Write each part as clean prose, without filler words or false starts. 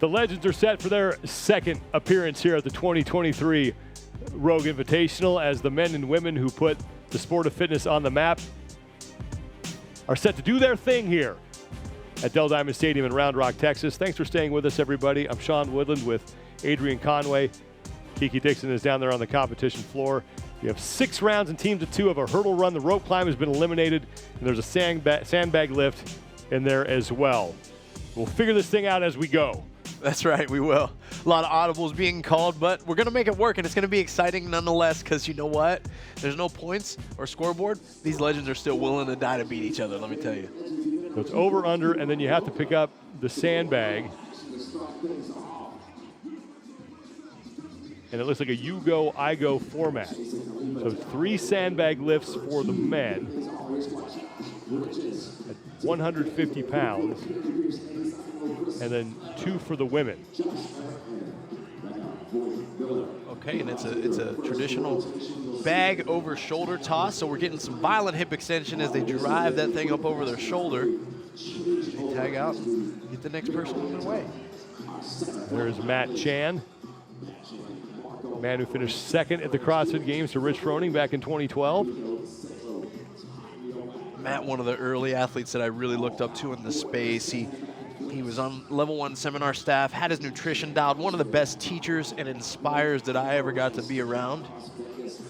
The Legends are set for their second appearance here at the 2023 Rogue Invitational, as the men and women who put the sport of fitness on the map are set to do their thing here at Dell Diamond Stadium in Round Rock, Texas. Thanks for staying with us, everybody. I'm Sean Woodland with Adrian Conway. Kiki Dixon is down there on the competition floor. We have 6 rounds and teams of 2 of a hurdle run. The rope climb has been eliminated, and there's a sandbag lift in there as well. We'll figure this thing out as we go. That's right, we will. A lot of audibles being called, but we're going to make it work, and it's going to be exciting nonetheless, because you know what? There's no points or scoreboard. These legends are still willing to die to beat each other, let me tell you. So it's over, under, and then you have to pick up the sandbag. And it looks like a you go, I go format. So 3 sandbag lifts for the men at 150 pounds, and then 2 for the women. Okay, and it's a traditional bag over shoulder toss, so we're getting some violent hip extension as they drive that thing up over their shoulder. They tag out and get the next person on their way. There's Matt Chan, man who finished second at the CrossFit Games to Rich Froning back in 2012. Matt, one of the early athletes that I really looked up to in the space. He was on level 1 seminar staff, had his nutrition dialed, one of the best teachers and inspirers that I ever got to be around. He's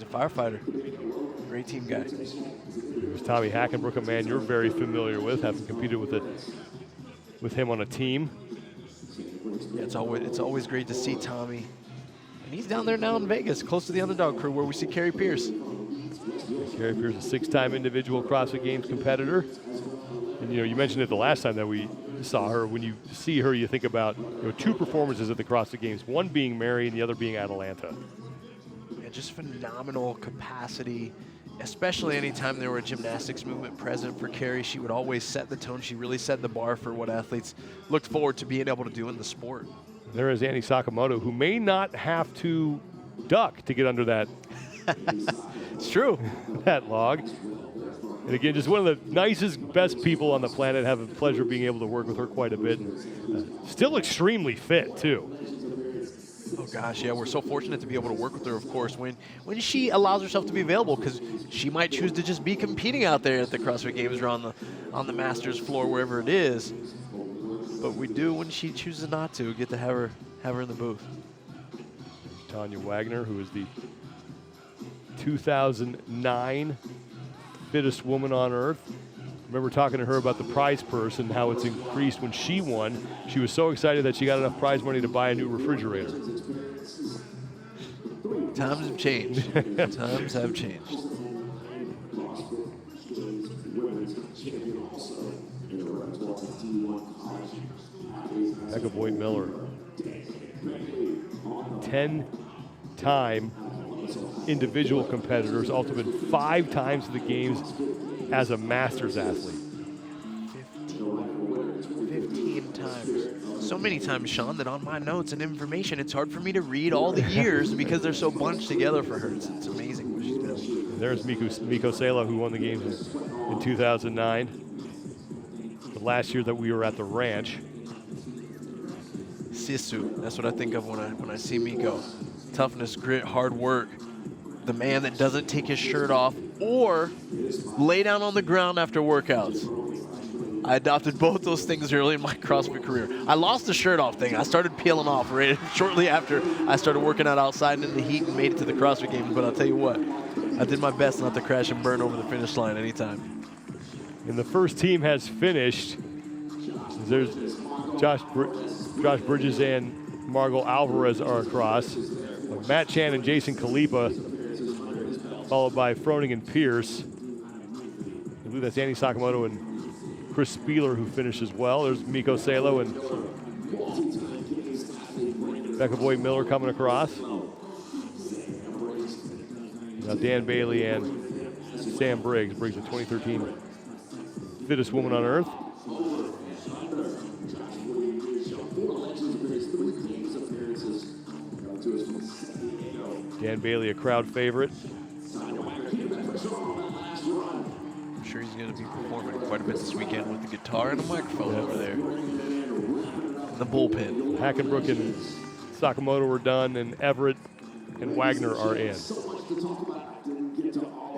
a firefighter, great team guy. There's Tommy Hackenbrook, a man you're very familiar with, having competed with him on a team. Yeah, it's always great to see Tommy. And he's down there now in Vegas, close to the Underdog crew, where we see Carrie Pierce. Carrie Pierce, a 6-time individual CrossFit Games competitor. And you mentioned it the last time that we saw her. When you see her, you think about 2 performances at the CrossFit Games, one being Mary and the other being Atlanta. Yeah, just phenomenal capacity, especially anytime there were a gymnastics movement present for Carrie. She would always set the tone. She really set the bar for what athletes looked forward to being able to do in the sport. There is Annie Sakamoto, who may not have to duck to get under that. It's true. That log. And again, just one of the nicest, best people on the planet. Have a pleasure being able to work with her quite a bit. And still extremely fit, too. Oh, gosh, yeah. We're so fortunate to be able to work with her, of course, when she allows herself to be available, because she might choose to just be competing out there at the CrossFit Games or on the Masters floor, wherever it is. But we do, when she chooses not to, get to have her in the booth. Tanya Wagner, who is the 2009 fittest woman on earth. Remember talking to her about the prize purse and how it's increased when she won. She was so excited that she got enough prize money to buy a new refrigerator. Times have changed. Times have changed. Becca Boyd Miller, 10-time individual competitors, also been 5 times to the games as a Masters athlete. 15 times. So many times, Sean, that on my notes and information, it's hard for me to read all the years because they're so bunched together for her. It's amazing what she's been able to do. There's Miko Sela, who won the games in 2009. The last year that we were at the ranch. Sisu, that's what I think of when I see Miko. Toughness, grit, hard work. The man that doesn't take his shirt off or lay down on the ground after workouts. I adopted both those things early in my CrossFit career. I lost the shirt off thing. I started peeling off right shortly after I started working out outside in the heat and made it to the CrossFit Games. But I'll tell you what, I did my best not to crash and burn over the finish line anytime. And the first team has finished. There's Josh Bridges and Margot Alvarez are across. Matt Chan and Jason Khalipa, followed by Froning and Pierce. I believe that's Annie Sakamoto and Chris Spieler who finished as well. There's Miko Salo and Becca Boyd Miller coming across. Now Dan Bailey and Sam Briggs. Briggs, the 2013 fittest woman on earth. Dan Bailey, a crowd favorite. I'm sure he's going to be performing quite a bit this weekend with the guitar and a microphone over there. the bullpen. Hackenbrook and Sakamoto are done, and Everett and Wagner are in.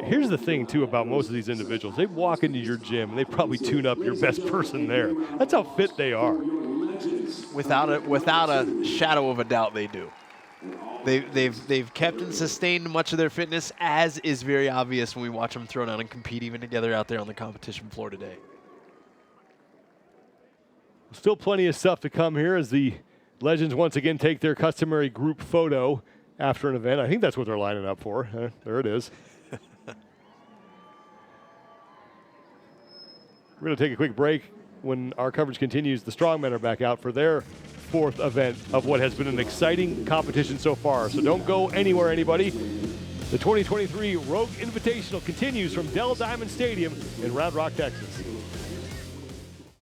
Here's the thing, too, about most of these individuals. They walk into your gym, and they probably tune up your best person there. That's how fit they are. Without a shadow of a doubt, they do. They've kept and sustained much of their fitness, as is very obvious when we watch them throw down and compete even together out there on the competition floor today. Still plenty of stuff to come here as the legends once again take their customary group photo after an event. I think that's what they're lining up for. There it is. We're going to take a quick break. When our coverage continues, the strongmen are back out for their fourth event of what has been an exciting competition so far. So don't go anywhere, anybody. The 2023 Rogue Invitational continues from Dell Diamond Stadium in Round Rock, Texas.